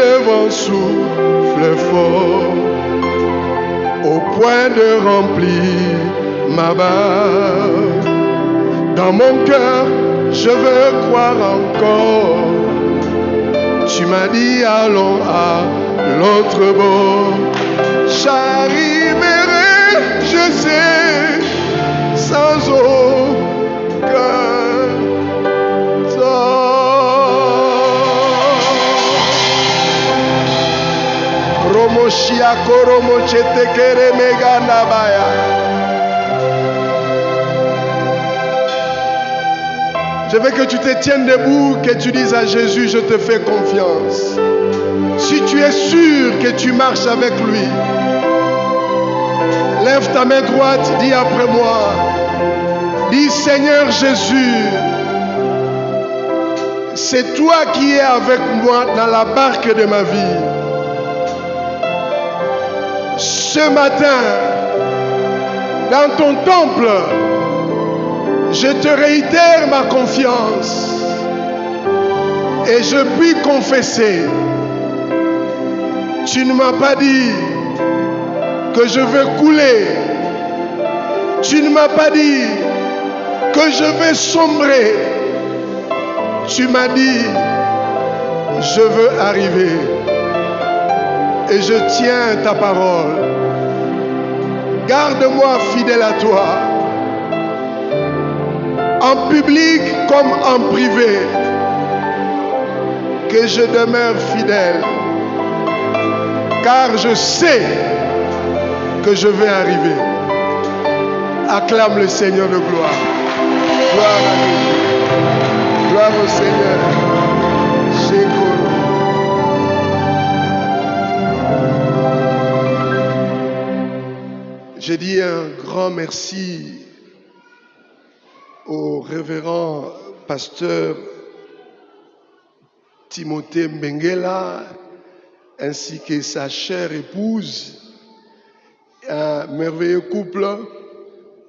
le vent souffle fort, au point de remplir ma barque. Dans mon cœur, je veux croire encore. Tu m'as dit allons à l'autre bord. J'arriverai, je sais, sans aucun tort. Romoshia koromo chetekere meganabaya. Je veux que tu te tiennes debout, que tu dises à Jésus, je te fais confiance. Si tu es sûr que tu marches avec lui, lève ta main droite, dis après moi. Dis Seigneur Jésus, c'est toi qui es avec moi dans la barque de ma vie. Ce matin, dans ton temple, je te réitère ma confiance et je puis confesser, tu ne m'as pas dit que je veux couler, tu ne m'as pas dit que je vais sombrer, tu m'as dit, je veux arriver et je tiens ta parole. Garde-moi fidèle à toi. En public comme en privé, que je demeure fidèle, car je sais que je vais arriver. Acclame le Seigneur de gloire. Gloire à lui. Gloire au Seigneur. J'ai dit un grand merci au révérend pasteur Timothée Mbengela ainsi que sa chère épouse, un merveilleux couple.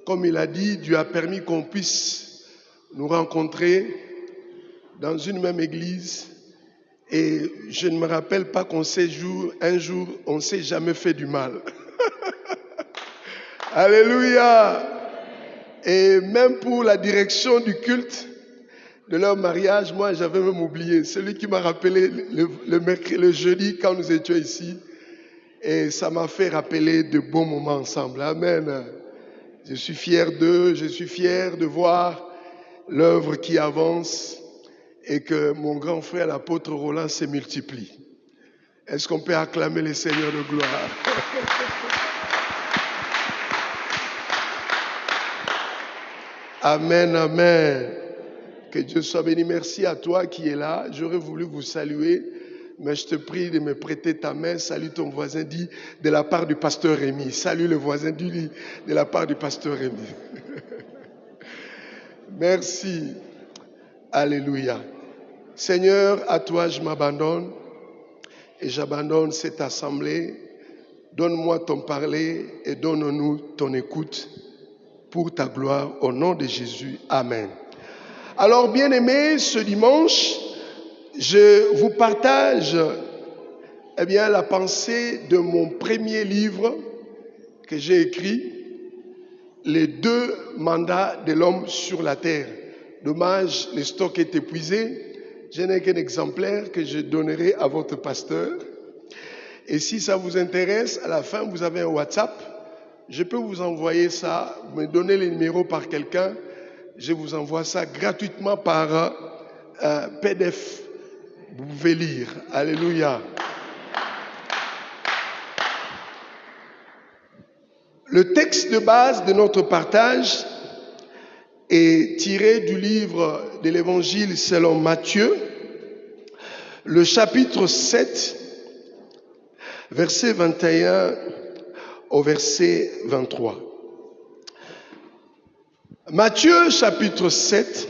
Comme il a dit, Dieu a permis qu'on puisse nous rencontrer dans une même église et je ne me rappelle pas qu'un jour, on ne s'est jamais fait du mal. Alléluia! Et même pour la direction du culte de leur mariage, moi j'avais même oublié. Celui qui m'a rappelé le jeudi quand nous étions ici. Et ça m'a fait rappeler de bons moments ensemble. Amen. Je suis fier d'eux, je suis fier de voir l'œuvre qui avance et que mon grand frère l'apôtre Roland se multiplie. Est-ce qu'on peut acclamer le Seigneur de gloire? Amen, amen. Que Dieu soit béni. Merci à toi qui es là. J'aurais voulu vous saluer, mais je te prie de me prêter ta main. Salue ton voisin, dit de la part du pasteur Rémi. Salue le voisin, dit de la part du pasteur Rémi. Merci. Alléluia. Seigneur, à toi je m'abandonne et j'abandonne cette assemblée. Donne-moi ton parler et donne-nous ton écoute. Pour ta gloire, au nom de Jésus. Amen. Alors, bien-aimés, ce dimanche, je vous partage la pensée de mon premier livre que j'ai écrit, Les 2 mandats de l'homme sur la terre. Dommage, le stock est épuisé. Je n'ai qu'un exemplaire que je donnerai à votre pasteur. Et si ça vous intéresse, à la fin, vous avez un WhatsApp. Je peux vous envoyer ça, me donner les numéros par quelqu'un. Je vous envoie ça gratuitement par PDF. Vous pouvez lire. Alléluia. Le texte de base de notre partage est tiré du livre de l'Évangile selon Matthieu, le chapitre 7, verset 21 au verset 23. Matthieu chapitre 7,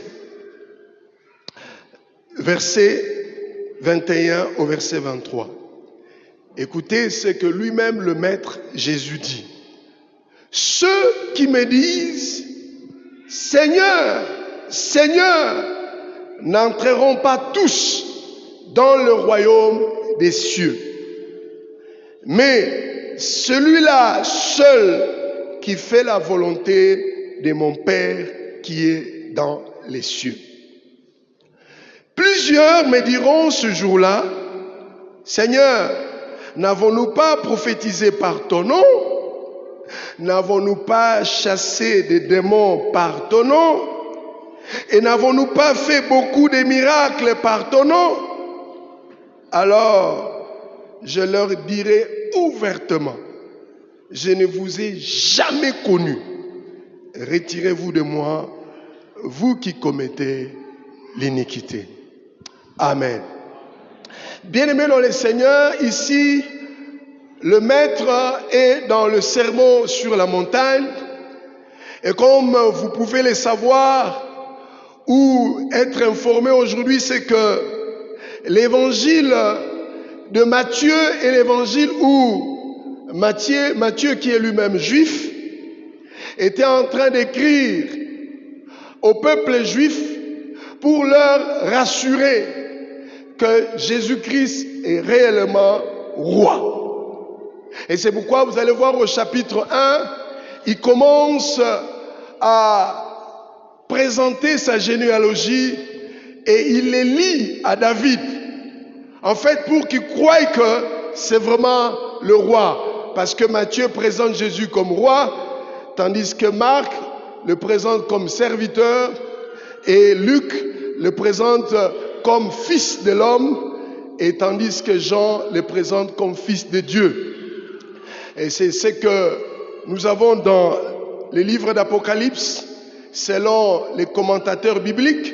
verset 21 au verset 23. Écoutez ce que lui-même le Maître Jésus dit. Ceux qui me disent « Seigneur, Seigneur » n'entreront pas tous dans le royaume des cieux. Mais celui-là seul qui fait la volonté de mon Père qui est dans les cieux. Plusieurs me diront ce jour-là, Seigneur, n'avons-nous pas prophétisé par ton nom? N'avons-nous pas chassé des démons par ton nom? Et n'avons-nous pas fait beaucoup de miracles par ton nom? Alors, je leur dirai ouvertement, je ne vous ai jamais connu. Retirez-vous de moi, vous qui commettez l'iniquité. Amen. Bien-aimés dans le Seigneur, ici, le maître est dans le sermon sur la montagne. Et comme vous pouvez le savoir ou être informé aujourd'hui, c'est que l'évangile de Matthieu est l'évangile où Matthieu qui est lui-même juif, était en train d'écrire au peuple juif pour leur rassurer que Jésus-Christ est réellement roi. Et c'est pourquoi vous allez voir au chapitre 1, il commence à présenter sa généalogie et il les lie à David. En fait, pour qu'il croie que c'est vraiment le roi. Parce que Matthieu présente Jésus comme roi, tandis que Marc le présente comme serviteur et Luc le présente comme fils de l'homme, et tandis que Jean le présente comme fils de Dieu. Et c'est ce que nous avons dans les livres d'Apocalypse, selon les commentateurs bibliques.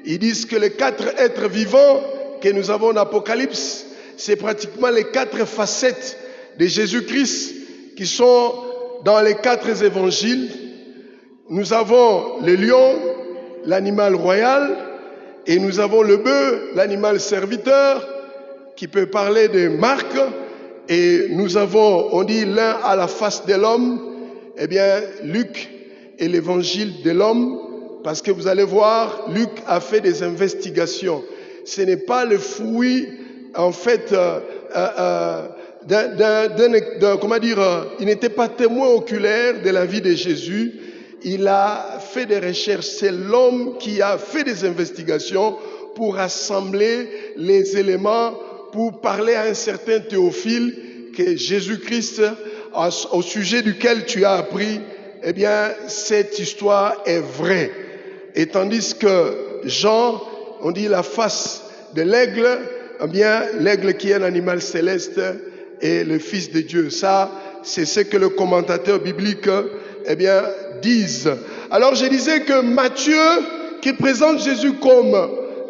Ils disent que les 4 êtres vivants que nous avons dans l'Apocalypse, c'est pratiquement les 4 facettes de Jésus-Christ qui sont dans les 4 évangiles. Nous avons le lion, l'animal royal, et nous avons le bœuf, l'animal serviteur, qui peut parler de Marc, et nous avons, on dit l'un à la face de l'homme, eh bien Luc est l'évangile de l'homme, parce que vous allez voir, Luc a fait des investigations. Ce n'est pas le fruit, en fait, il n'était pas témoin oculaire de la vie de Jésus. Il a fait des recherches. C'est l'homme qui a fait des investigations pour assembler les éléments, pour parler à un certain Théophile que Jésus-Christ, au sujet duquel tu as appris, eh bien, cette histoire est vraie. Et tandis que Jean, on dit la face de l'aigle, eh bien, l'aigle qui est un animal céleste est le Fils de Dieu. Ça, c'est ce que le commentateur biblique, eh bien, disent. Alors, je disais que Matthieu, qui présente Jésus comme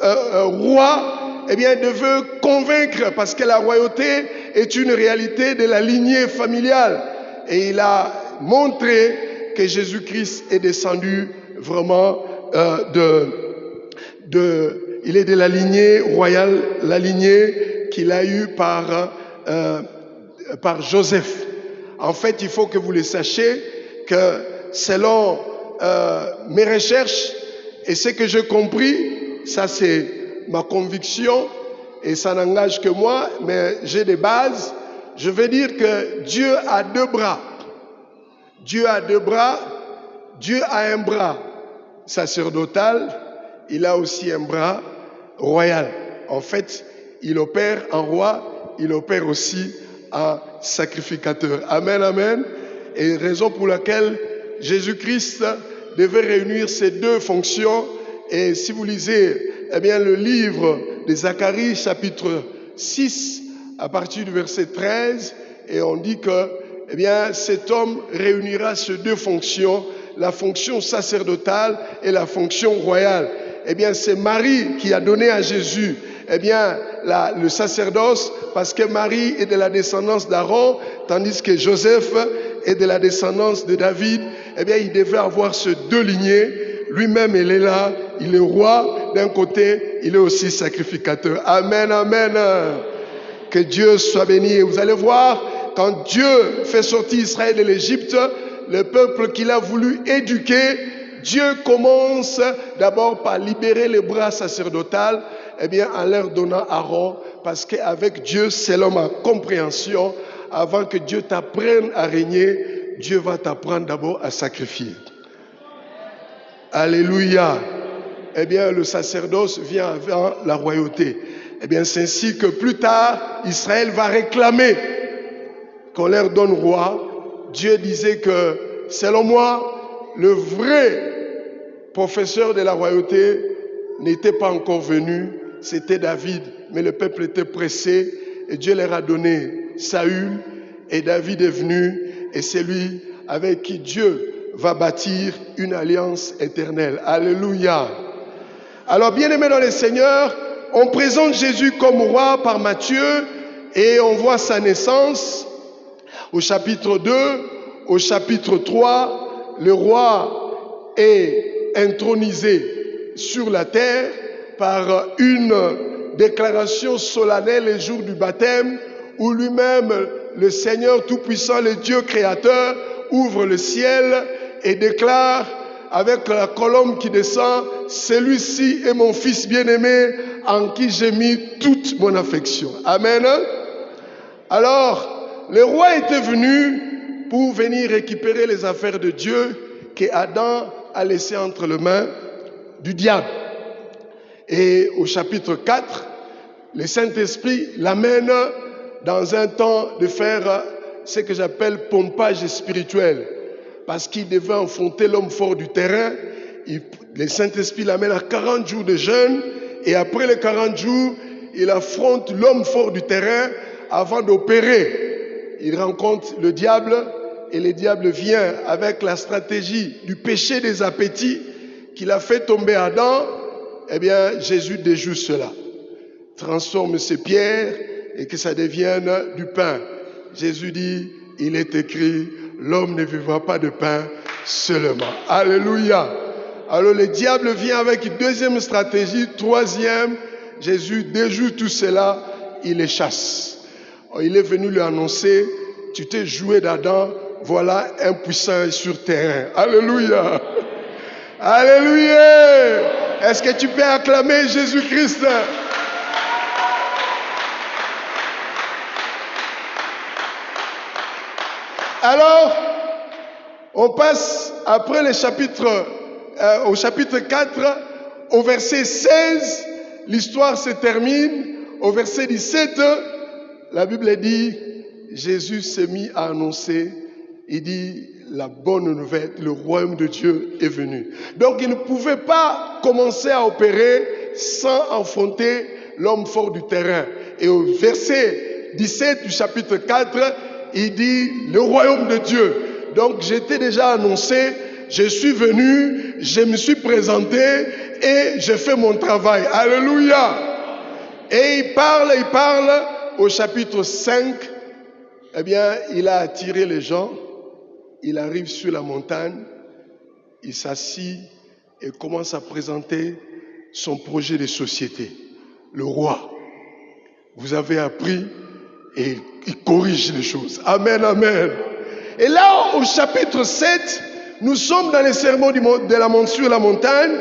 roi, eh bien, devait convaincre, parce que la royauté est une réalité de la lignée familiale. Et il a montré que Jésus-Christ est descendu vraiment il est de la lignée royale, la lignée qu'il a eue par Joseph. En fait, il faut que vous le sachiez que selon mes recherches et ce que j'ai compris, ça c'est ma conviction et ça n'engage que moi, mais j'ai des bases. Je veux dire que Dieu a 2 bras. Dieu a 2 bras. Dieu a un bras sacerdotal. Il a aussi un bras royal. En fait, il opère en roi, il opère aussi en sacrificateur. Amen, amen. Et raison pour laquelle Jésus-Christ devait réunir ces 2 fonctions. Et si vous lisez, eh bien, le livre de Zacharie, chapitre 6, à partir du verset 13, et on dit que, eh bien, cet homme réunira ces 2 fonctions, la fonction sacerdotale et la fonction royale. Eh bien, c'est Marie qui a donné à Jésus, eh bien, le sacerdoce, parce que Marie est de la descendance d'Aaron, tandis que Joseph est de la descendance de David. Eh bien, il devait avoir ces 2 lignées. Lui-même, il est là, il est roi d'un côté, il est aussi sacrificateur. Amen, amen. Que Dieu soit béni. Et vous allez voir, quand Dieu fait sortir Israël de l'Égypte, le peuple qu'il a voulu éduquer, Dieu commence d'abord par libérer le bras sacerdotal eh bien, en leur donnant Aaron, parce qu'avec Dieu, selon ma compréhension, avant que Dieu t'apprenne à régner, Dieu va t'apprendre d'abord à sacrifier. Alléluia. Eh bien, le sacerdoce vient avant la royauté. Eh bien, c'est ainsi que plus tard, Israël va réclamer qu'on leur donne roi. Dieu disait que, selon moi, le vrai professeur de la royauté n'était pas encore venu, c'était David. Mais le peuple était pressé et Dieu leur a donné Saül et David est venu et c'est lui avec qui Dieu va bâtir une alliance éternelle. Alléluia. Alors, bien-aimés dans le Seigneur, on présente Jésus comme roi par Matthieu et on voit sa naissance au chapitre 2, au chapitre 3, le roi est intronisé sur la terre par une déclaration solennelle le jour du baptême où lui-même, le Seigneur Tout-Puissant, le Dieu créateur, ouvre le ciel et déclare avec la colombe qui descend, celui-ci est mon fils bien-aimé en qui j'ai mis toute mon affection. Amen. Alors, le roi était venu pour venir récupérer les affaires de Dieu que Adam a laissées entre les mains du diable. Et au chapitre 4, le Saint-Esprit l'amène dans un temps de faire ce que j'appelle pompage spirituel. Parce qu'il devait affronter l'homme fort du terrain. Le Saint-Esprit l'amène à 40 jours de jeûne. Et après les 40 jours, il affronte l'homme fort du terrain avant d'opérer. Il rencontre le diable et le diable vient avec la stratégie du péché des appétits qu'il a fait tomber Adam. Eh bien, Jésus déjoue cela. Transforme ces pierres et que ça devienne du pain. Jésus dit, il est écrit, l'homme ne vivra pas de pain seulement. Alléluia. Alors le diable vient avec une deuxième stratégie. Troisième, Jésus déjoue tout cela, il les chasse. Il est venu lui annoncer, tu t'es joué d'Adam, voilà un puissant sur terrain. Alléluia. Alléluia. Est-ce que tu peux acclamer Jésus-Christ? Alors, on passe après le chapitre, au chapitre 4, au verset 16, l'histoire se termine. Au verset 17, la Bible dit, Jésus s'est mis à annoncer, il dit, la bonne nouvelle, le royaume de Dieu est venu. Donc il ne pouvait pas commencer à opérer sans affronter l'homme fort du terrain. Et au verset 17 du chapitre 4, il dit le royaume de Dieu. Donc j'étais déjà annoncé, je suis venu, je me suis présenté et j'ai fait mon travail. Alléluia. Et il parle au chapitre 5, eh bien il a attiré les gens, il arrive sur la montagne, il s'assit et commence à présenter son projet de société. Le roi, vous avez appris et il corrige les choses. Amen, amen. Et là, au chapitre 7, nous sommes dans les sermons de la montagne sur la montagne,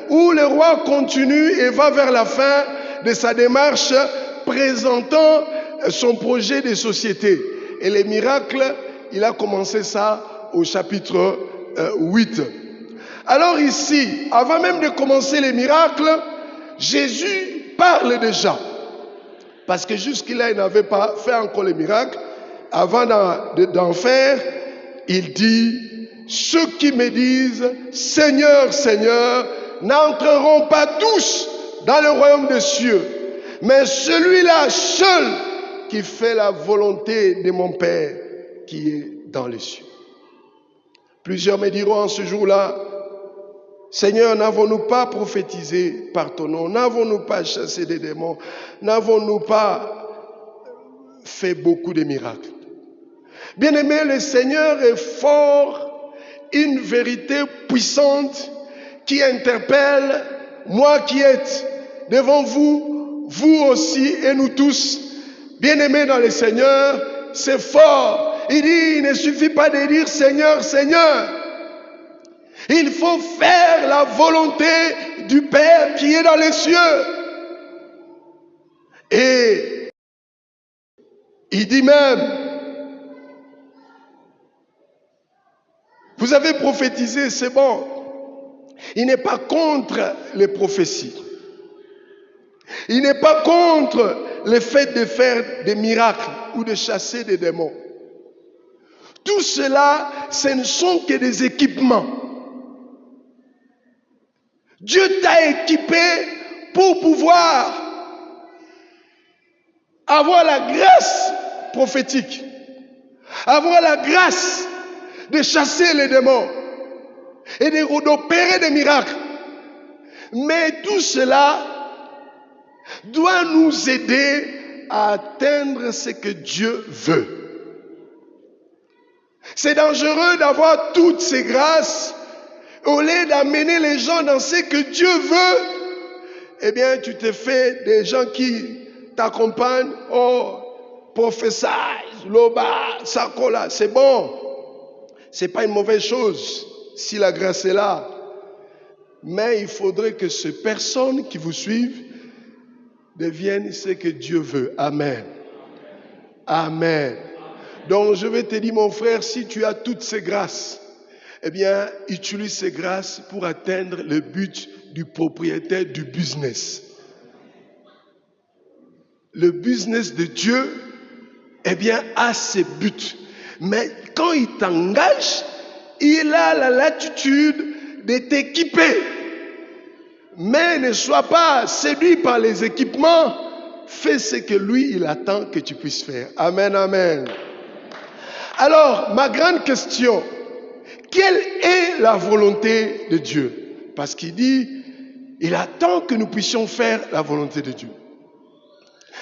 où le roi continue et va vers la fin de sa démarche, présentant son projet de société. Et les miracles, il a commencé ça au chapitre 8. Alors ici, avant même de commencer les miracles, Jésus parle déjà. Parce que jusqu'à-là, il n'avait pas fait encore les miracles. Avant d'en faire, il dit, ceux qui me disent, Seigneur, Seigneur, n'entreront pas tous dans le royaume des cieux, mais celui-là seul qui fait la volonté de mon Père qui est dans les cieux. Plusieurs me diront en ce jour-là, Seigneur, n'avons-nous pas prophétisé par ton nom? N'avons-nous pas chassé des démons? N'avons-nous pas fait beaucoup de miracles? Bien-aimé, le Seigneur est fort, une vérité puissante qui interpelle moi qui êtes devant vous, vous aussi et nous tous. Bien-aimés dans le Seigneur, c'est fort. Il dit, il ne suffit pas de dire Seigneur, Seigneur. Il faut faire la volonté du Père qui est dans les cieux. Et il dit même, vous avez prophétisé, c'est bon. Il n'est pas contre les prophéties. Il n'est pas contre le fait de faire des miracles ou de chasser des démons. Tout cela, ce ne sont que des équipements. Dieu t'a équipé pour pouvoir avoir la grâce prophétique, avoir la grâce de chasser les démons et d'opérer des miracles. Mais tout cela doit nous aider à atteindre ce que Dieu veut. C'est dangereux d'avoir toutes ces grâces au lieu d'amener les gens dans ce que Dieu veut. Eh bien, tu te fais des gens qui t'accompagnent. Oh, prophèse, loba, sakola, c'est bon. C'est pas une mauvaise chose si la grâce est là. Mais il faudrait que ces personnes qui vous suivent deviennent ce que Dieu veut. Amen. Amen. Donc je vais te dire, mon frère, si tu as toutes ces grâces, eh bien, utilise ces grâces pour atteindre le but du propriétaire du business. Le business de Dieu, eh bien, a ses buts. Mais quand il t'engage, il a la latitude de t'équiper. Mais ne sois pas séduit par les équipements. Fais ce que lui, il attend que tu puisses faire. Amen, amen. Alors, ma grande question, quelle est la volonté de Dieu? Parce qu'il dit, il attend que nous puissions faire la volonté de Dieu.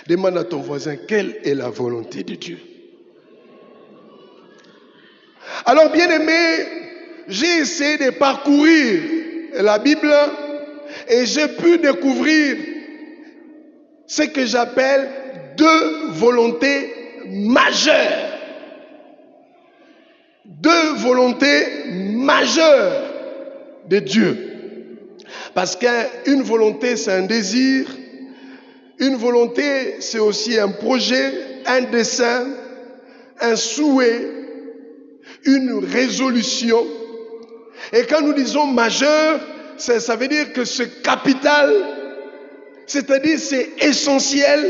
Demande à ton voisin, quelle est la volonté de Dieu? Alors, bien aimé, j'ai essayé de parcourir la Bible et j'ai pu découvrir ce que j'appelle deux volontés majeures. Deux volontés majeures de Dieu. Parce qu'une volonté, c'est un désir. Une volonté, c'est aussi un projet, un dessein, un souhait, une résolution. Et quand nous disons majeur, ça veut dire que c'est capital, c'est-à-dire c'est essentiel,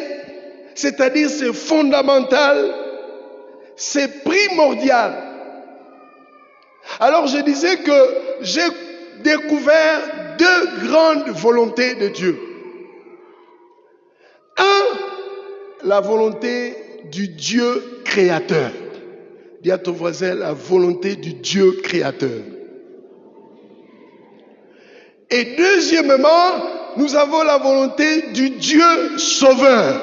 c'est-à-dire c'est fondamental, c'est primordial. Alors je disais que j'ai découvert deux grandes volontés de Dieu. Un, la volonté du Dieu créateur. Dis à ton voisin, la volonté du Dieu créateur. Et deuxièmement, nous avons la volonté du Dieu sauveur.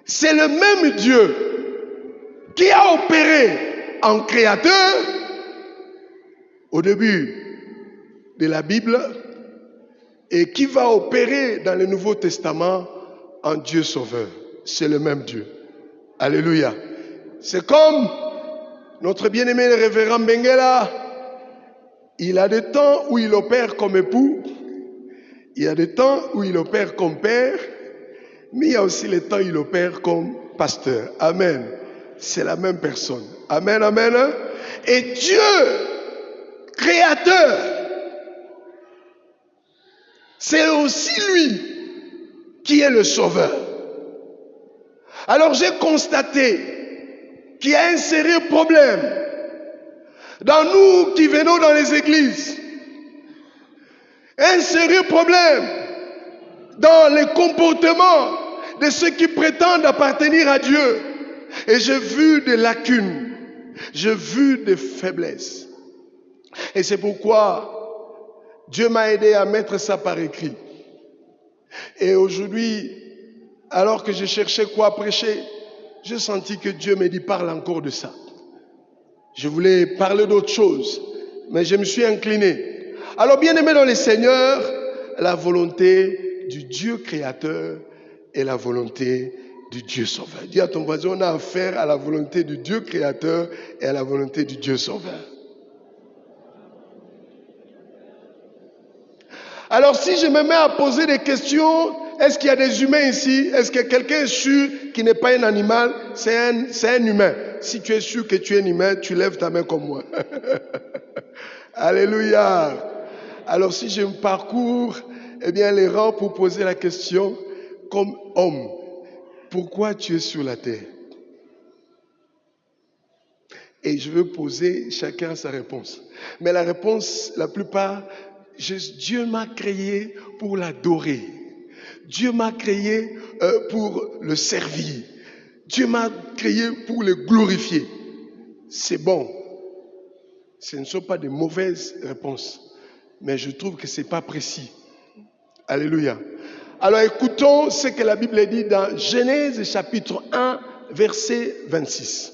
C'est le même Dieu qui a opéré en créateur au début de la Bible et qui va opérer dans le Nouveau Testament en Dieu sauveur. C'est le même Dieu. Alléluia. C'est comme notre bien-aimé le révérend Benguela. Il a des temps où il opère comme époux, il y a des temps où il opère comme père, mais il y a aussi les temps où il opère comme pasteur. Amen. C'est la même personne. Amen, amen. Et Dieu, créateur, c'est aussi lui qui est le sauveur. Alors j'ai constaté qu'il y a un sérieux problème dans nous qui venons dans les églises. Un sérieux problème dans les comportements de ceux qui prétendent appartenir à Dieu. Et j'ai vu des lacunes, j'ai vu des faiblesses. Et c'est pourquoi Dieu m'a aidé à mettre ça par écrit. Et aujourd'hui, alors que je cherchais quoi prêcher, j'ai senti que Dieu me dit, parle encore de ça. Je voulais parler d'autre chose, mais je me suis incliné. Alors, bien aimé dans le Seigneur, la volonté du Dieu créateur et la volonté du Dieu sauveur. Dis à ton voisin, on a affaire à la volonté du Dieu créateur et à la volonté du Dieu sauveur. Alors, si je me mets à poser des questions, est-ce qu'il y a des humains ici? Est-ce que quelqu'un est sûr qui n'est pas un animal? C'est un humain. Si tu es sûr que tu es un humain, tu lèves ta main comme moi. Alléluia. Alors si je me parcours, les rangs pour poser la question, comme homme, pourquoi tu es sur la terre? Et je veux poser chacun sa réponse. Mais la réponse, la plupart, Dieu m'a créé pour l'adorer. Dieu m'a créé pour le servir. Dieu m'a créé pour le glorifier. C'est bon. Ce ne sont pas de mauvaises réponses. Mais je trouve que ce n'est pas précis. Alléluia. Alors écoutons ce que la Bible dit dans Genèse chapitre 1, verset 26.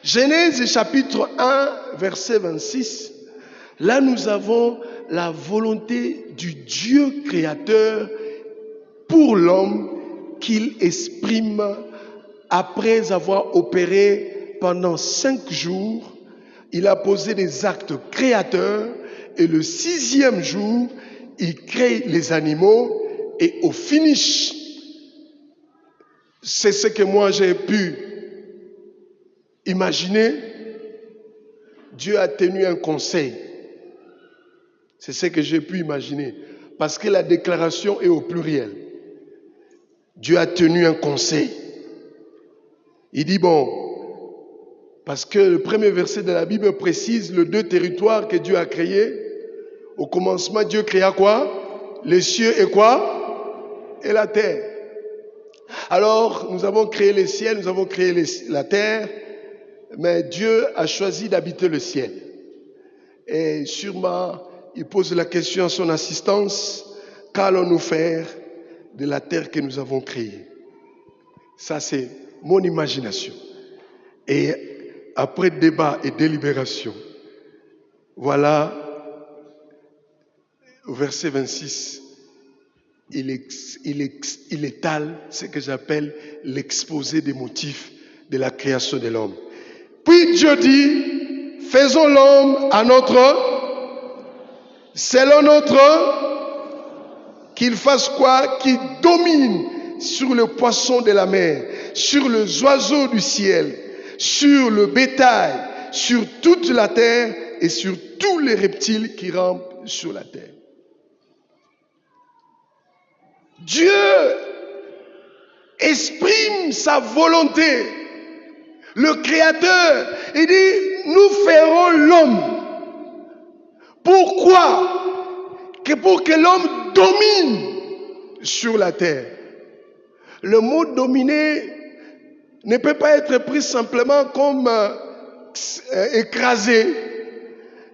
Genèse chapitre 1, verset 26. Là, nous avons la volonté du Dieu créateur pour l'homme qu'il exprime après avoir opéré pendant 5 jours. Il a posé des actes créateurs et le 6e jour, il crée les animaux et au finish, c'est ce que moi j'ai pu imaginer. Dieu a tenu un conseil. C'est ce que j'ai pu imaginer. Parce que la déclaration est au pluriel. Dieu a tenu un conseil. Il dit parce que le premier verset de la Bible précise les 2 territoires que Dieu a créés. Au commencement, Dieu créa quoi? Les cieux et quoi? Et la terre. Alors, nous avons créé les ciels, nous avons créé la terre, mais Dieu a choisi d'habiter le ciel. Et sûrement, il pose la question à son assistance, qu'allons-nous faire de la terre que nous avons créée? Ça, c'est mon imagination. Et après débat et délibération, voilà, au verset 26, il étale ce que j'appelle l'exposé des motifs de la création de l'homme. Puis Dieu dit, faisons l'homme à selon qu'il fasse quoi? Qu'il domine sur le poisson de la mer, sur les oiseaux du ciel, sur le bétail, sur toute la terre et sur tous les reptiles qui rampent sur la terre. Dieu exprime sa volonté. Le Créateur, il dit, nous ferons l'homme. Pourquoi? Pour que l'homme domine sur la terre. Le mot dominer ne peut pas être pris simplement comme écrasé.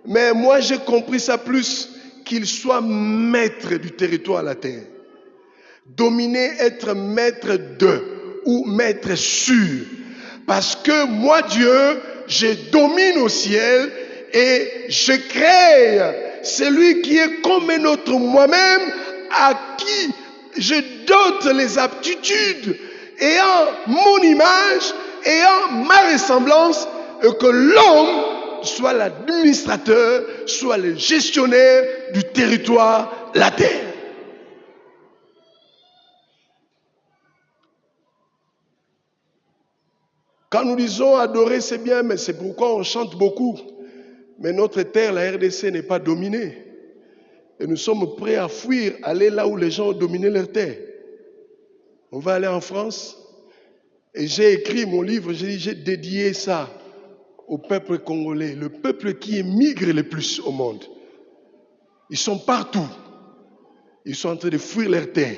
Mais moi, j'ai compris ça plus qu'il soit maître du territoire à la terre. Dominer, être maître de ou maître sur. Parce que moi, Dieu, je domine au ciel et je crée celui qui est comme un autre moi-même, à qui je dote les aptitudes, ayant mon image, ayant ma ressemblance, et que l'homme soit l'administrateur, soit le gestionnaire du territoire, la terre. Quand nous disons adorer, c'est bien, mais c'est pourquoi on chante beaucoup. Mais notre terre, la RDC, n'est pas dominée. Et nous sommes prêts à fuir, aller là où les gens ont dominé leur terre. On va aller en France. Et j'ai écrit mon livre, j'ai dédié ça au peuple congolais, le peuple qui émigre le plus au monde. Ils sont partout. Ils sont en train de fuir leur terre.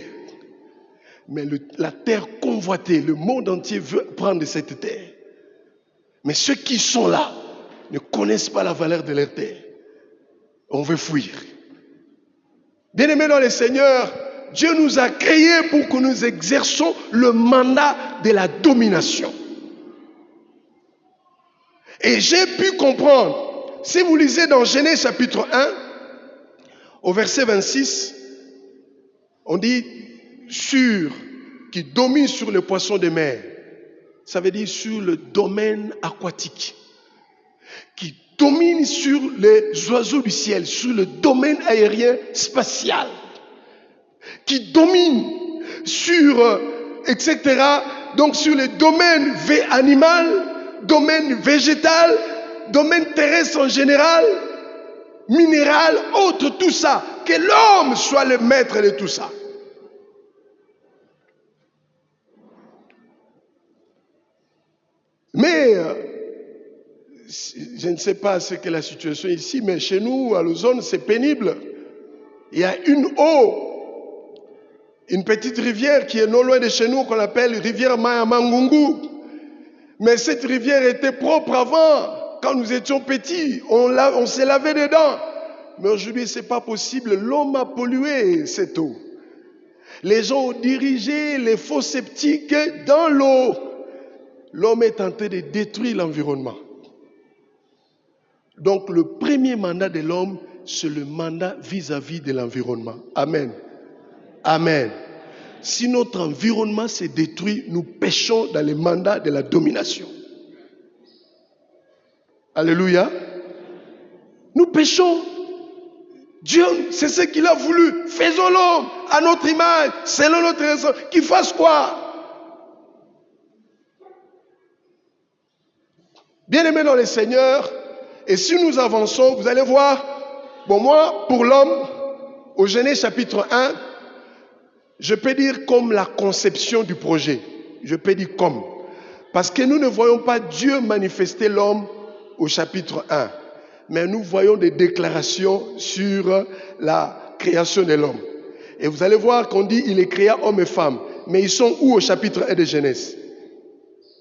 Mais la terre convoitée, le monde entier veut prendre cette terre. Mais ceux qui sont là ne connaissent pas la valeur de leur terre. On veut fuir. Bien-aimés dans le Seigneur, Dieu nous a créés pour que nous exerçons le mandat de la domination. Et j'ai pu comprendre, si vous lisez dans Genèse chapitre 1, au verset 26, on dit qui domine sur les poissons de mer. Ça veut dire sur le domaine aquatique. Qui domine sur les oiseaux du ciel, sur le domaine aérien spatial. qui domine sur, etc., donc sur les domaines animal, domaine végétal, domaine terrestre en général, minéral, autre, tout ça. Que l'homme soit le maître de tout ça. Mais, je ne sais pas ce qu'est la situation ici, mais chez nous, à Lausanne, c'est pénible. Il y a une eau, une petite rivière qui est non loin de chez nous, qu'on appelle rivière Mayamangungu. Mais cette rivière était propre avant, quand nous étions petits, on s'est lavé dedans. Mais aujourd'hui, ce n'est pas possible, l'homme a pollué cette eau. Les gens ont dirigé les faux sceptiques dans l'eau. L'homme est en train de détruire l'environnement. Donc le premier mandat de l'homme, c'est le mandat vis-à-vis de l'environnement. Amen. Amen. Si notre environnement se détruit, nous péchons dans les mandats de la domination. Alléluia. Nous péchons. Dieu, c'est ce qu'il a voulu. Faisons l'homme à notre image, selon notre raison. Qu'il fasse quoi? Bien-aimés dans le Seigneur, et si nous avançons, vous allez voir, bon, moi, pour l'homme, au Genèse chapitre 1, je peux dire comme la conception du projet. Je peux dire comme. Parce que nous ne voyons pas Dieu manifester l'homme au chapitre 1. Mais nous voyons des déclarations sur la création de l'homme. Et vous allez voir qu'on dit il est créé homme et femme. Mais ils sont où au chapitre 1 de Genèse?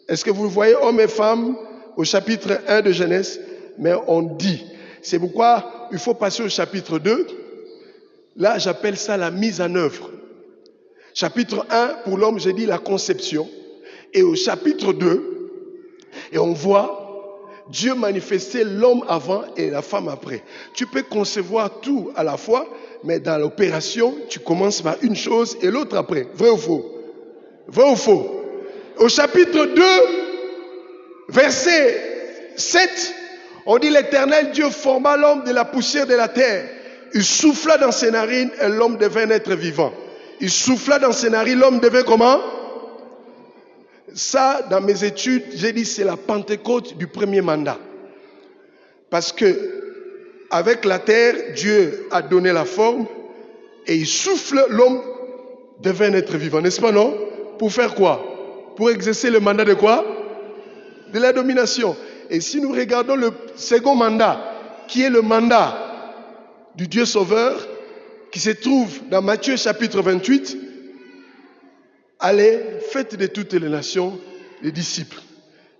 Est-ce que vous voyez homme et femme au chapitre 1 de Genèse? Mais on dit. C'est pourquoi il faut passer au chapitre 2. Là, j'appelle ça la mise en œuvre. Chapitre 1, pour l'homme, j'ai dit la conception. Et au chapitre 2, et on voit Dieu manifester l'homme avant et la femme après. Tu peux concevoir tout à la fois, mais dans l'opération, tu commences par une chose et l'autre après. Vrai ou faux? Vrai ou faux? Au chapitre 2, verset 7, on dit l'Éternel Dieu forma l'homme de la poussière de la terre. Il souffla dans ses narines et l'homme devint un être vivant. Il souffla dans ses narines, l'homme devint comment? Ça, dans mes études, j'ai dit c'est la Pentecôte du premier mandat. Parce que avec la terre, Dieu a donné la forme et il souffle, l'homme devint un être vivant. N'est-ce pas, non? Pour faire quoi? Pour exercer le mandat de quoi? De la domination. Et si nous regardons le second mandat, qui est le mandat du Dieu Sauveur, qui se trouve dans Matthieu chapitre 28, allez, faites de toutes les nations les disciples,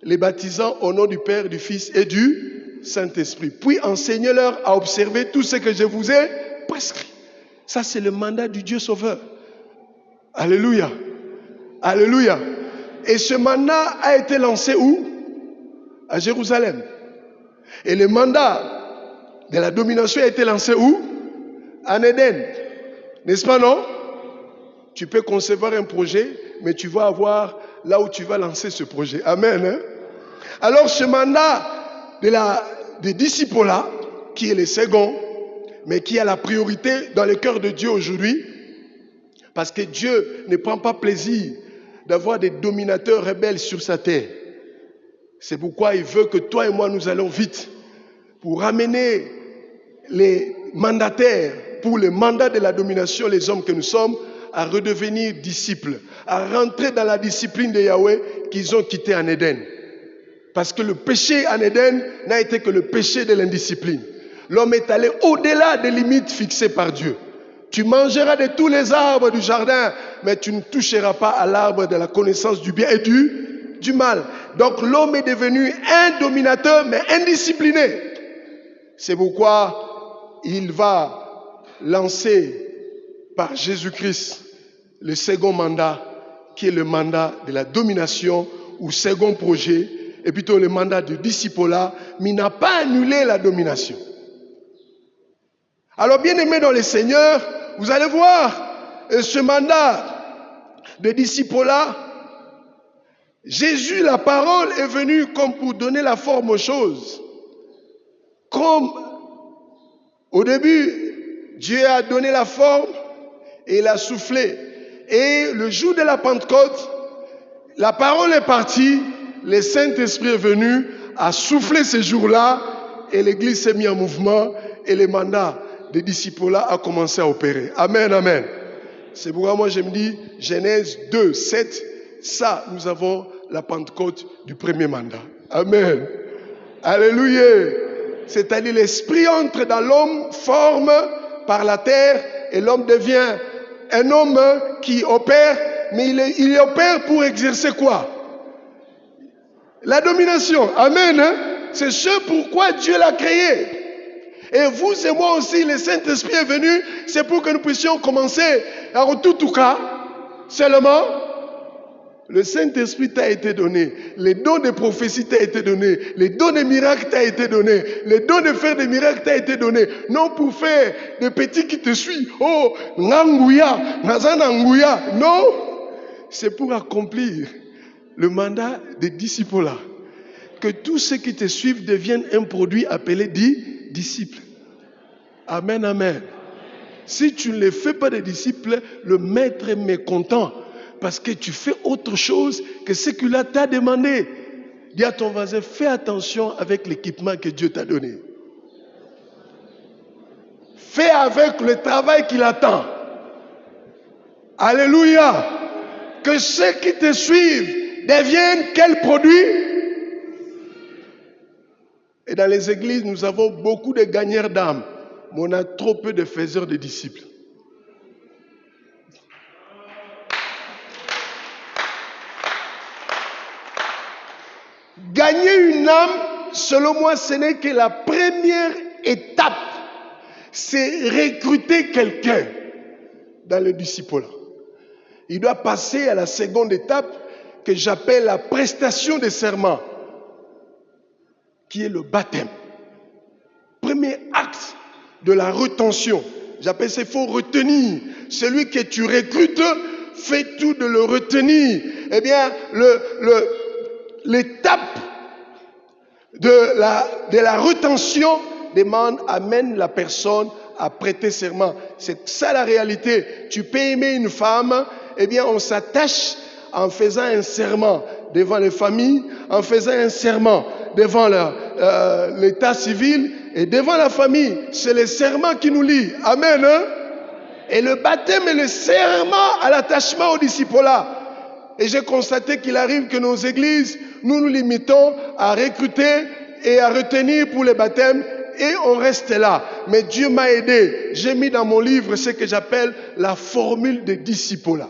les baptisant au nom du Père, du Fils et du Saint-Esprit. Puis enseignez-leur à observer tout ce que je vous ai prescrit. Ça, c'est le mandat du Dieu Sauveur. Alléluia. Alléluia. Et ce mandat a été lancé où? À Jérusalem. Et le mandat de la domination a été lancé où? En Éden. N'est-ce pas, non? Tu peux concevoir un projet, mais tu vas avoir là où tu vas lancer ce projet. Amen. Hein? Alors, ce mandat des disciples là, qui est le second, mais qui a la priorité dans le cœur de Dieu aujourd'hui, parce que Dieu ne prend pas plaisir d'avoir des dominateurs rebelles sur sa terre. C'est pourquoi il veut que toi et moi, nous allons vite pour ramener les mandataires pour le mandat de la domination, les hommes que nous sommes, à redevenir disciples, à rentrer dans la discipline de Yahweh qu'ils ont quitté en Éden. Parce que le péché en Éden n'a été que le péché de l'indiscipline. L'homme est allé au-delà des limites fixées par Dieu. Tu mangeras de tous les arbres du jardin, mais tu ne toucheras pas à l'arbre de la connaissance du bien et du mal. Donc l'homme est devenu un dominateur, mais indiscipliné. C'est pourquoi il va lancer par Jésus-Christ le second mandat, qui est le mandat de la domination ou second projet, et plutôt le mandat de discipolat, mais il n'a pas annulé la domination. Alors, bien aimés dans le Seigneur, vous allez voir ce mandat de discipolat. Jésus, la parole, est venue comme pour donner la forme aux choses. Comme au début, Dieu a donné la forme Et il a soufflé. Et le jour de la Pentecôte, la parole est partie, le Saint-Esprit est venu, a soufflé ce jour-là, et l'Église s'est mise en mouvement, et le mandat des disciples-là a commencé à opérer. Amen, amen. C'est pourquoi moi je me dis, Genèse 2, 7, ça, nous avons la Pentecôte du premier mandat. Amen. Alléluia. C'est-à-dire l'Esprit entre dans l'homme, forme par la terre, et l'homme devient un homme qui opère, mais il opère pour exercer quoi? La domination. Amen. Hein? C'est ce pourquoi Dieu l'a créé. Et vous et moi aussi, le Saint-Esprit est venu, c'est pour que nous puissions commencer en tout cas, seulement, le Saint-Esprit t'a été donné, les dons de prophétie t'a été donné, les dons de miracles t'a été donné, les dons de faire des miracles t'a été donné, non pour faire des petits qui te suivent, oh, ngangouya, nazanangouya, non, c'est pour accomplir le mandat des disciples là, que tous ceux qui te suivent deviennent un produit appelé disciples. Amen, amen. Si tu ne les fais pas des disciples, le maître est mécontent parce que tu fais autre chose que ce qu'il t'a demandé. Dis à ton voisin, fais attention avec l'équipement que Dieu t'a donné. Fais avec le travail qu'il attend. Alléluia. Que ceux qui te suivent deviennent quel produit? Et dans les églises, nous avons beaucoup de gagneurs d'âmes. Mais on a trop peu de faiseurs de disciples. Gagner une âme, selon moi, ce n'est que la première étape. C'est recruter quelqu'un dans le disciple. Il doit passer à la seconde étape que j'appelle la prestation de serment, qui est le baptême. Premier acte de la rétention. J'appelle ça, il faut retenir. Celui que tu recrutes, fais tout de le retenir. Eh bien, l'étape de la rétention amène la personne à prêter serment. C'est ça la réalité. Tu peux aimer une femme, eh bien, on s'attache en faisant un serment devant les familles, en faisant un serment devant l'état civil et devant la famille. C'est le serment qui nous lie. Amen. Hein? Et le baptême est le serment à l'attachement au disciple-là. Et j'ai constaté qu'il arrive que nos églises, nous nous limitons à recruter et à retenir pour les baptêmes et on reste là. Mais Dieu m'a aidé. J'ai mis dans mon livre ce que j'appelle la formule des disciples-là.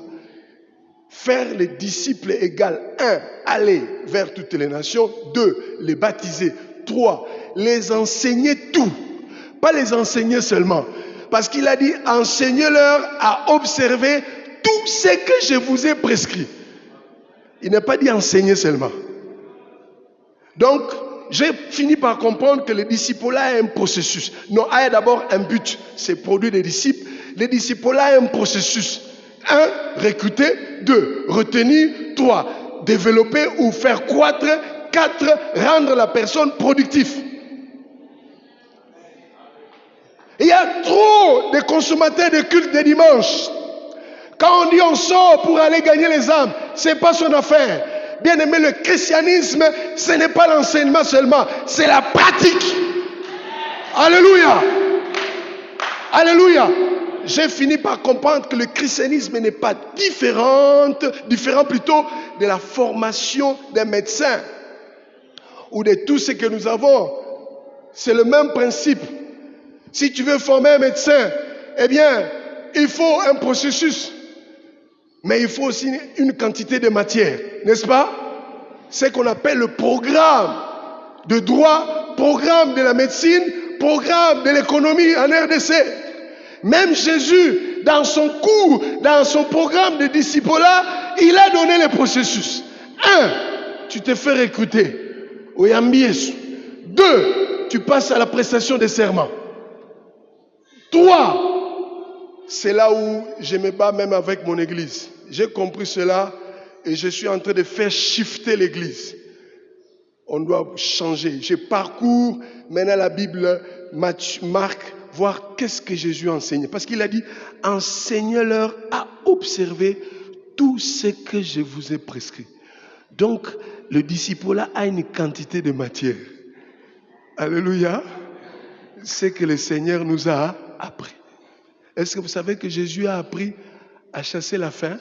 Faire les disciples égale 1, aller vers toutes les nations. 2, les baptiser. 3, les enseigner tout. Pas les enseigner seulement. Parce qu'il a dit, enseignez-leur à observer tout ce que je vous ai prescrit. Il n'a pas dit enseigner seulement. Donc, j'ai fini par comprendre que le disciple-là a un processus. Non, il y a d'abord un but, c'est produire des disciples. Le disciple-là a un processus. 1, recruter. 2, retenir. 3, développer ou faire croître. 4, rendre la personne productive. Il y a trop de consommateurs de culte de dimanche. Quand on dit on sort pour aller gagner les âmes, ce n'est pas son affaire. Bien aimé, le christianisme, ce n'est pas l'enseignement seulement, c'est la pratique. Alléluia. Alléluia. J'ai fini par comprendre que le christianisme n'est pas différent plutôt de la formation des médecins ou de tout ce que nous avons. C'est le même principe. Si tu veux former un médecin, eh bien, il faut un processus. Mais il faut aussi une quantité de matière, n'est-ce pas? C'est ce qu'on appelle le programme de droit, programme de la médecine, programme de l'économie en RDC. Même Jésus, dans son cours, dans son programme de disciple-là, il a donné les processus. 1, tu te fais recruter. 2, tu passes à la prestation des serments. 3, c'est là où je me bats même avec mon église. J'ai compris cela et je suis en train de faire shifter l'église. On doit changer. Je parcours maintenant la Bible, Marc, voir qu'est-ce que Jésus a enseigné. Parce qu'il a dit, enseignez-leur à observer tout ce que je vous ai prescrit. Donc, le disciple-là a une quantité de matière. Alléluia. C'est que le Seigneur nous a appris. Est-ce que vous savez que Jésus a appris à chasser la faim?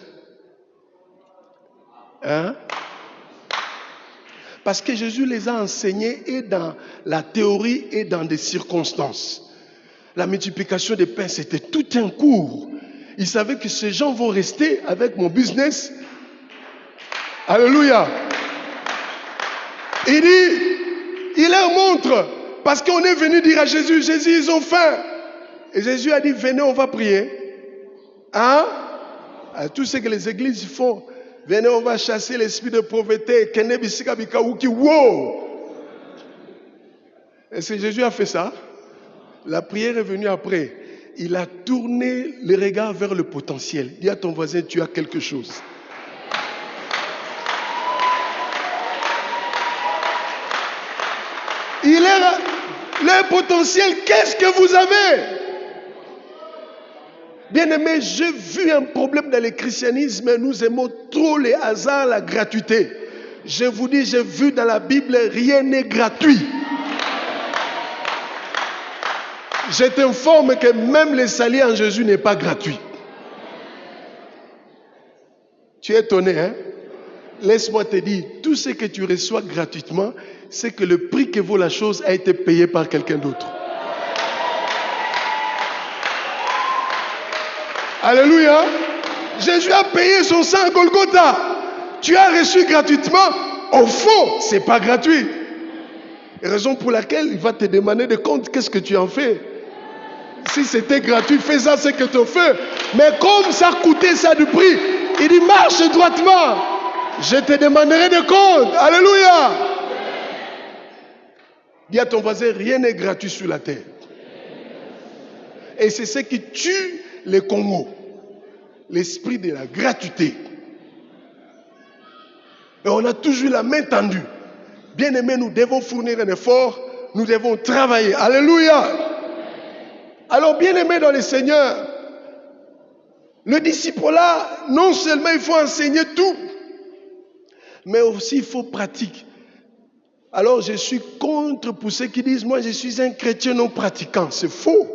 Hein? Parce que Jésus les a enseignés et dans la théorie et dans des circonstances. La multiplication des pains, c'était tout un cours. Il savait que ces gens vont rester avec mon business. Alléluia. Il dit, il leur montre, parce qu'on est venu dire à Jésus, Jésus, ils ont faim. Et Jésus a dit, venez, on va prier. Hein? À tout ce que les églises font. Venez, on va chasser l'esprit de pauvreté. Wow! Est-ce que Jésus a fait ça? La prière est venue après. Il a tourné le regard vers le potentiel. Dis à ton voisin, tu as quelque chose. Il est le potentiel. Qu'est-ce que vous avez? Bien-aimés, j'ai vu un problème dans le christianisme. Nous aimons trop les hasards, la gratuité. Je vous dis, j'ai vu dans la Bible, rien n'est gratuit. Je t'informe que même le salut en Jésus n'est pas gratuit. Tu es étonné, hein? Laisse-moi te dire, tout ce que tu reçois gratuitement, c'est que le prix que vaut la chose a été payé par quelqu'un d'autre. Alléluia. Jésus a payé son sang à Golgotha. Tu as reçu gratuitement. Au fond, ce n'est pas gratuit. Raison pour laquelle il va te demander de compte qu'est-ce que tu en fais. Si c'était gratuit, fais ça ce que tu fais. Mais comme ça coûtait ça du prix, il dit marche droitement. Je te demanderai de compte. Alléluia. Dis à ton voisin, rien n'est gratuit sur la terre. Et c'est ce qui tue les Congos. L'esprit de la gratuité. Et on a toujours la main tendue. Bien aimé, nous devons fournir un effort. Nous devons travailler. Alléluia. Alors, bien aimé dans le Seigneur, le disciple-là, non seulement il faut enseigner tout, mais aussi il faut pratiquer. Alors, je suis contre pour ceux qui disent, moi je suis un chrétien non pratiquant. C'est faux.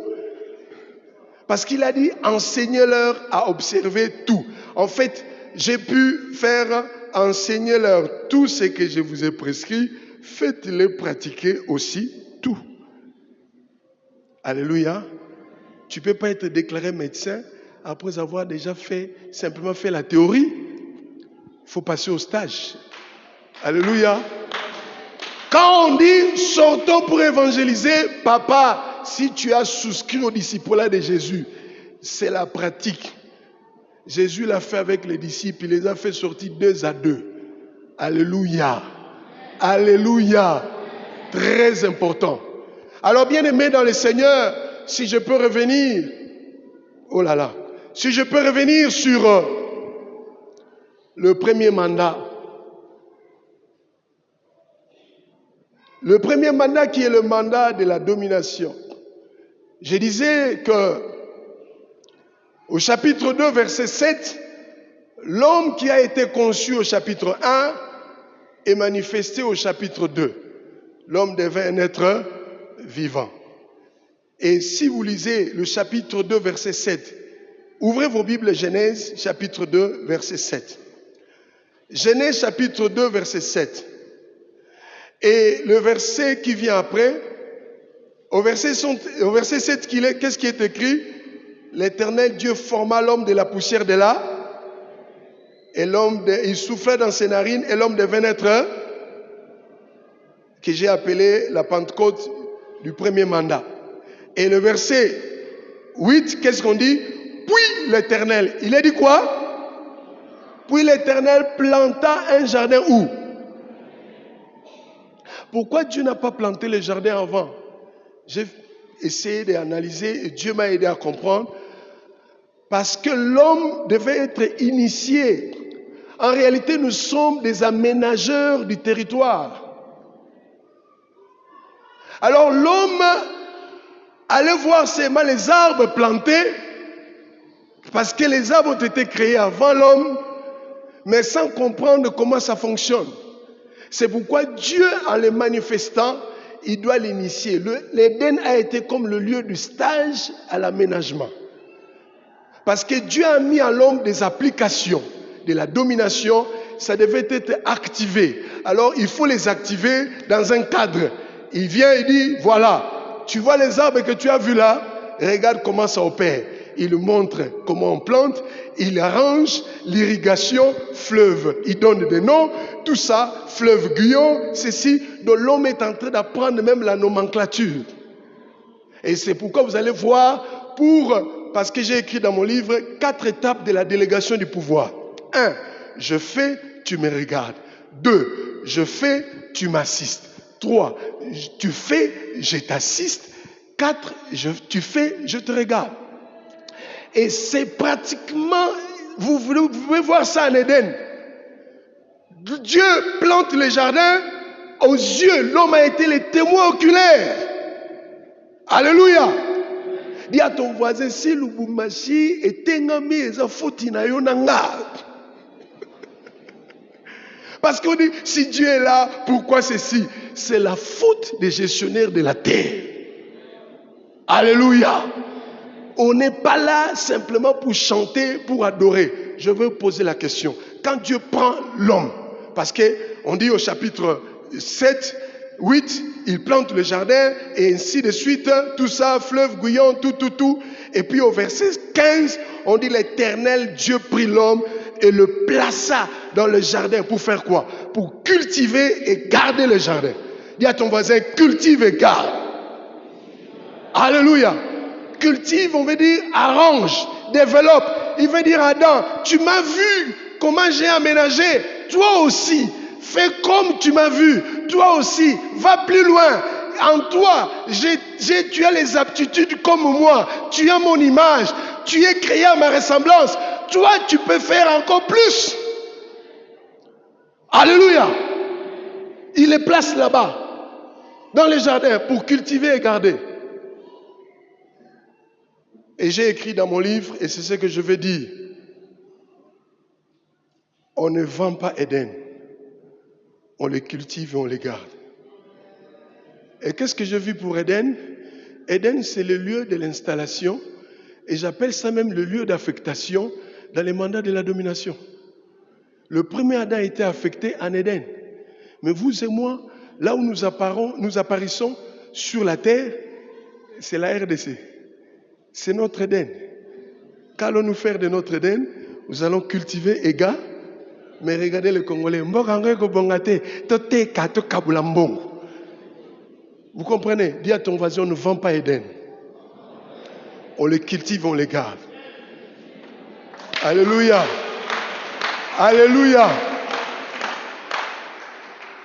Parce qu'il a dit, enseignez-leur à observer tout. En fait, j'ai pu faire enseigner-leur tout ce que je vous ai prescrit. Faites-les pratiquer aussi tout. Alléluia. Tu ne peux pas être déclaré médecin après avoir déjà simplement fait la théorie. Il faut passer au stage. Alléluia. Quand on dit sortons pour évangéliser, papa, si tu as souscrit au disciple de Jésus, c'est la pratique. Jésus l'a fait avec les disciples, il les a fait sortir 2 à 2. Alléluia. Alléluia. Très important. Alors bien aimé dans le Seigneur, si je peux revenir, oh là là, si je peux revenir sur le premier mandat. Le premier mandat qui est le mandat de la domination. Je disais que au chapitre 2, verset 7, l'homme qui a été conçu au chapitre 1 est manifesté au chapitre 2. L'homme devait un être vivant. Et si vous lisez le chapitre 2, verset 7, ouvrez vos Bibles, Genèse, chapitre 2, verset 7. Genèse, chapitre 2, verset 7. Et le verset qui vient après, au verset 7, qu'est-ce qui est écrit? L'Éternel Dieu forma l'homme de la poussière de là, et il souffla dans ses narines, et l'homme devint être que j'ai appelé la Pentecôte du premier mandat. Et le verset 8, qu'est-ce qu'on dit? Puis l'Éternel, il a dit quoi? Puis l'Éternel planta un jardin où? Pourquoi Dieu n'a pas planté le jardin avant? J'ai essayé d'analyser et Dieu m'a aidé à comprendre. Parce que l'homme devait être initié. En réalité, nous sommes des aménageurs du territoire. Alors l'homme Allez voir seulement les arbres plantés, parce que les arbres ont été créés avant l'homme, mais sans comprendre comment ça fonctionne. C'est pourquoi Dieu, en les manifestant, il doit l'initier. L'Éden a été comme le lieu du stage à l'aménagement. Parce que Dieu a mis à l'homme des applications de la domination, ça devait être activé. Alors il faut les activer dans un cadre. Il vient et dit, voilà, tu vois les arbres que tu as vus là, regarde comment ça opère. Il montre comment on plante, il arrange l'irrigation, fleuve, il donne des noms, tout ça, fleuve Guyon, ceci, dont l'homme est en train d'apprendre même la nomenclature. Et c'est pourquoi vous allez voir, parce que j'ai écrit dans mon livre 4 étapes de la délégation du pouvoir. 1, je fais, tu me regardes. 2, je fais, tu m'assistes. 3, tu fais, je t'assiste. 4, tu fais, je te regarde. Et c'est pratiquement, vous pouvez voir ça en Éden. Dieu plante le jardin, aux yeux, l'homme a été le témoin oculaire. Alléluia. Dis à ton voisin, si Lubumbashi est engagé, et fouti na yo nanga. Parce qu'on dit, si Dieu est là, pourquoi ceci? C'est la faute des gestionnaires de la terre. Alléluia. On n'est pas là simplement pour chanter, pour adorer. Je veux poser la question. Quand Dieu prend l'homme, parce qu'on dit au chapitre 7, 8, il plante le jardin et ainsi de suite, tout ça, fleuve, Guyon, tout. Et puis au verset 15, on dit l'Éternel Dieu prit l'homme et le plaça dans le jardin. Pour faire quoi? Pour cultiver et garder le jardin. Dis à ton voisin, cultive et garde. Alléluia. Cultive, on veut dire arrange, développe. Il veut dire Adam, tu m'as vu comment j'ai aménagé. Toi aussi, fais comme tu m'as vu. Toi aussi, va plus loin. En toi, tu as les aptitudes comme moi. Tu as mon image. Tu es créé à ma ressemblance. Toi, tu peux faire encore plus. Alléluia. Il les place là-bas, dans les jardins, pour cultiver et garder. Et j'ai écrit dans mon livre, et c'est ce que je vais dire. On ne vend pas Éden. On les cultive et on les garde. Et qu'est-ce que j'ai vu pour Éden? Éden, c'est le lieu de l'installation. Et j'appelle ça même le lieu d'affectation dans les mandats de la domination. Le premier Adam a été affecté en Éden. Mais vous et moi, là où nous apparaissons sur la terre, c'est la RDC. C'est notre Éden. Qu'allons-nous faire de notre Éden? Nous allons cultiver et garder. Mais regardez les Congolais. Vous comprenez? Dis à ton voisin, on ne vend pas Éden. On les cultive, on les garde. Alléluia. Alléluia.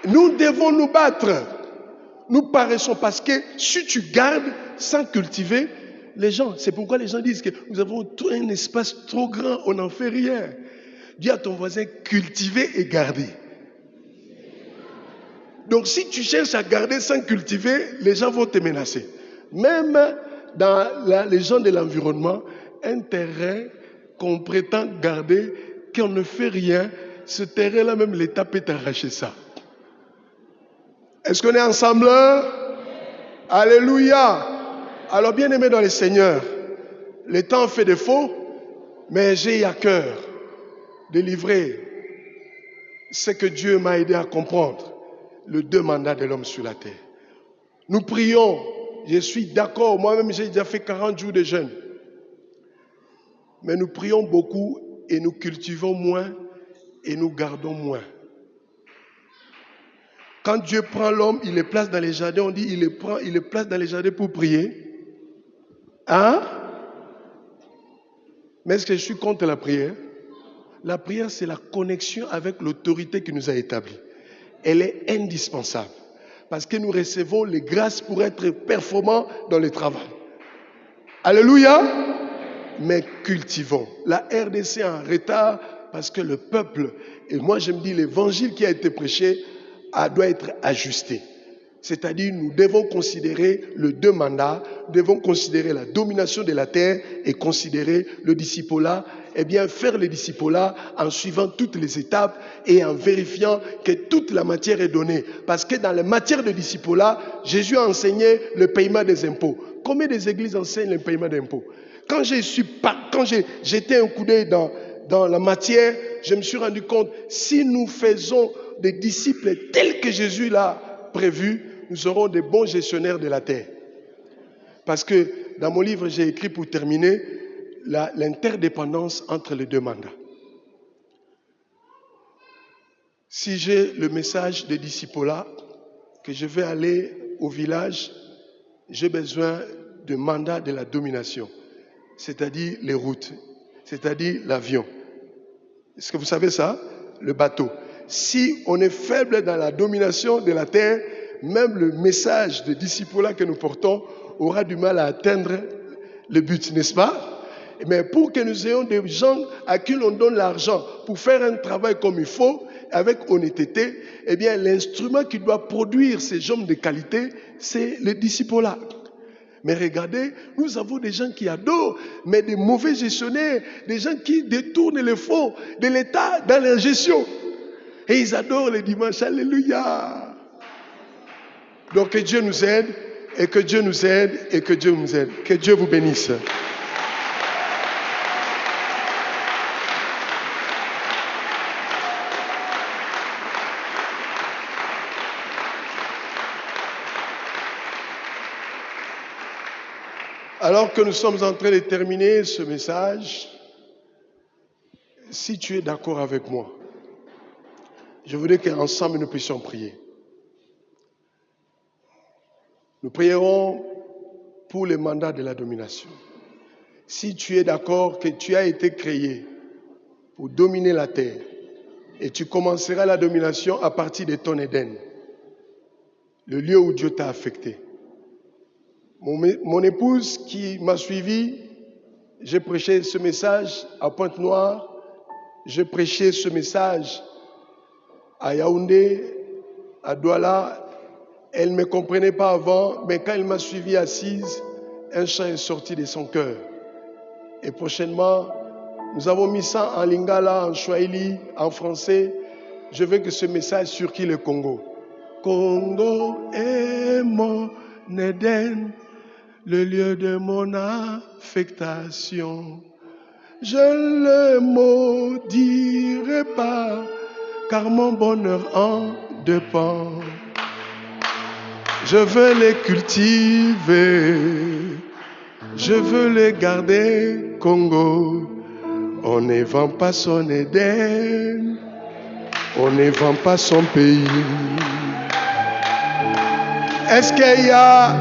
Nous devons nous battre. Nous paraissons parce que si tu gardes sans cultiver, les gens, c'est pourquoi les gens disent que nous avons un espace trop grand, on n'en fait rien. Dis à ton voisin, cultiver et garder. Donc si tu cherches à garder sans cultiver, les gens vont te menacer. Même dans les gens de l'environnement, un terrain qu'on prétend garder, qu'on ne fait rien, ce terrain-là, même l'État peut t'arracher ça. Est-ce qu'on est ensemble? Alléluia. Alors bien aimé dans le Seigneur, le temps fait défaut, mais j'ai à cœur de livrer ce que Dieu m'a aidé à comprendre, le 2 mandats de l'homme sur la terre. Nous prions, je suis d'accord, moi-même j'ai déjà fait 40 jours de jeûne, mais nous prions beaucoup et nous cultivons moins et nous gardons moins. Quand Dieu prend l'homme, il les place dans les jardins, on dit il les place dans les jardins pour prier. Hein? Mais est-ce que je suis contre la prière? La prière, c'est la connexion avec l'autorité qui nous a établis. Elle est indispensable. Parce que nous recevons les grâces pour être performants dans le travail. Alléluia! Mais cultivons. La RDC est en retard parce que le peuple, et moi je me dis l'évangile qui a été prêché, doit être ajusté. C'est-à-dire, nous devons considérer le 2 mandats, nous devons considérer la domination de la terre et considérer le discipolat. Eh bien, faire le discipolat en suivant toutes les étapes et en vérifiant que toute la matière est donnée. Parce que dans la matière de discipolat, Jésus a enseigné le paiement des impôts. Combien des églises enseignent le paiement d'impôts? Quand j'ai jeté un coup d'œil dans la matière, je me suis rendu compte, si nous faisons des disciples tels que Jésus l'a prévu, nous serons des bons gestionnaires de la terre. Parce que dans mon livre, j'ai écrit pour terminer l'interdépendance entre les 2 mandats. Si j'ai le message de discipolat, que je vais aller au village, j'ai besoin de mandat de la domination, c'est-à-dire les routes, c'est-à-dire l'avion. Est-ce que vous savez ça? Le bateau. Si on est faible dans la domination de la terre, même le message de discipolat que nous portons aura du mal à atteindre le but, n'est-ce pas? Mais pour que nous ayons des gens à qui l'on donne l'argent pour faire un travail comme il faut, avec honnêteté, eh bien l'instrument qui doit produire ces hommes de qualité, c'est le discipolat. Mais regardez, nous avons des gens qui adorent, mais des mauvais gestionnaires, des gens qui détournent les fonds de l'État dans la gestion. Et ils adorent les dimanches. Alléluia! Donc que Dieu nous aide, et que Dieu nous aide, et que Dieu nous aide. Que Dieu vous bénisse. Alors que nous sommes en train de terminer ce message, si tu es d'accord avec moi, je voudrais qu'ensemble nous puissions prier. Nous prierons pour le mandat de la domination. Si tu es d'accord que tu as été créé pour dominer la terre et tu commenceras la domination à partir de ton Éden, le lieu où Dieu t'a affecté. Mon épouse qui m'a suivi, j'ai prêché ce message à Pointe-Noire, j'ai prêché ce message à Yaoundé, à Douala. Elle ne me comprenait pas avant, mais quand elle m'a suivi assise, un chant est sorti de son cœur. Et prochainement, nous avons mis ça en lingala, en swahili, en français. Je veux que ce message circule le Congo. Congo est mon Éden, le lieu de mon affectation. Je ne le maudirai pas, car mon bonheur en dépend. Je veux les cultiver, je veux les garder, Congo. On ne vend pas son Éden, on ne vend pas son pays. Est-ce qu'il y a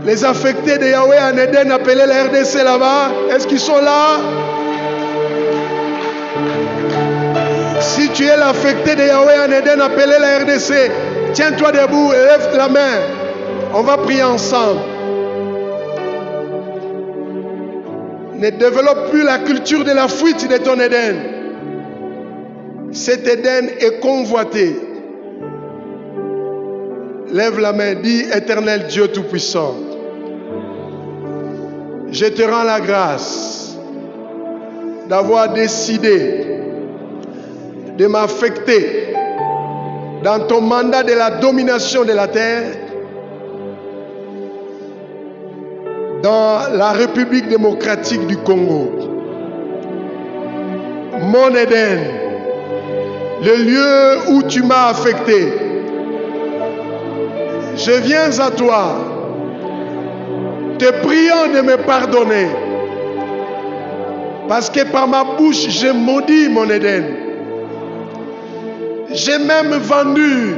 les affectés de Yahweh en Éden appelés la RDC là-bas? Est-ce qu'ils sont là? Si tu es l'affecté de Yahweh en Éden appelé la RDC, tiens-toi debout et lève la main. On va prier ensemble. Ne développe plus la culture de la fuite de ton Éden. Cet Éden est convoité. Lève la main, dis: Éternel Dieu Tout-Puissant, je te rends la grâce d'avoir décidé de m'affecter dans ton mandat de la domination de la terre, dans la République démocratique du Congo. Mon Éden, le lieu où tu m'as affecté, je viens à toi, te priant de me pardonner, parce que par ma bouche, j'ai maudit mon Éden. J'ai même vendu.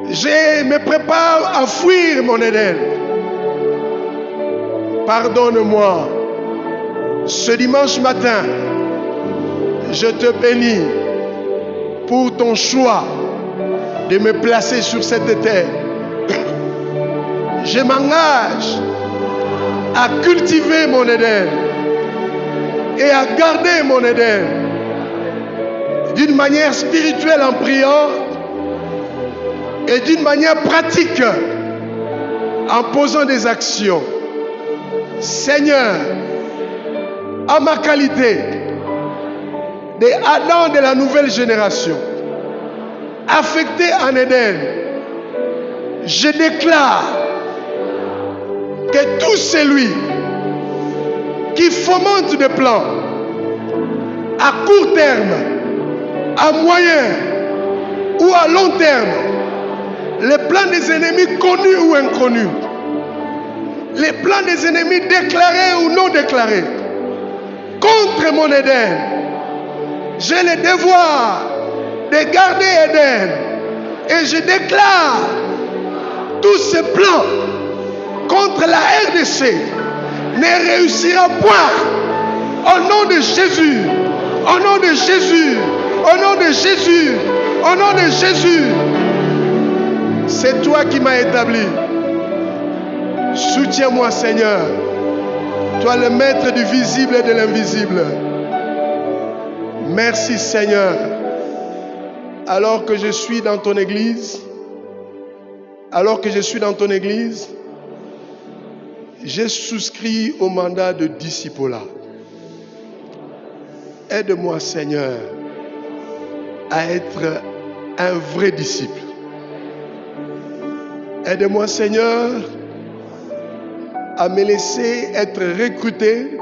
Je me prépare à fuir mon Éden. Pardonne-moi. Ce dimanche matin, je te bénis pour ton choix de me placer sur cette terre. Je m'engage à cultiver mon Éden et à garder mon Éden d'une manière spirituelle en priant et d'une manière pratique, en posant des actions. Seigneur, à ma qualité des Adam de la nouvelle génération, affecté en Éden, je déclare que tout celui qui fomente des plans à court terme, à moyen ou à long terme, les plans des ennemis connus ou inconnus, les plans des ennemis déclarés ou non déclarés, contre mon Éden, j'ai le devoir de garder Éden. Et je déclare tous ces plans contre la RDC ne réussira point. Au nom de Jésus, au nom de Jésus, au nom de Jésus, au nom de Jésus. C'est toi qui m'as établi. Soutiens-moi, Seigneur. Toi le maître du visible et de l'invisible. Merci, Seigneur. Alors que je suis dans ton église, j'ai souscrit au mandat de discipulat. Aide-moi, Seigneur, à être un vrai disciple. Aide-moi, Seigneur, à me laisser être recruté,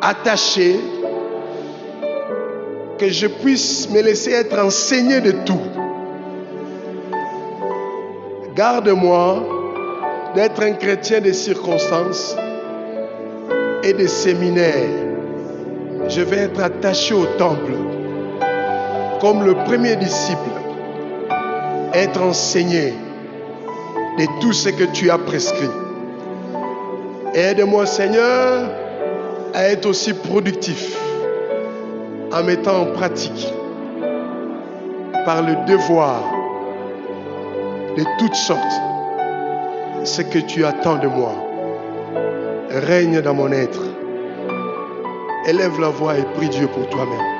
attaché, que je puisse me laisser être enseigné de tout. Garde-moi d'être un chrétien de circonstances et de séminaires. Je vais être attaché au temple comme le premier disciple, être enseigné de tout ce que tu as prescrit. Aide-moi, Seigneur, à être aussi productif en mettant en pratique par le devoir de toutes sortes ce que tu attends de moi. Règne dans mon être. Élève la voix et prie Dieu pour toi-même.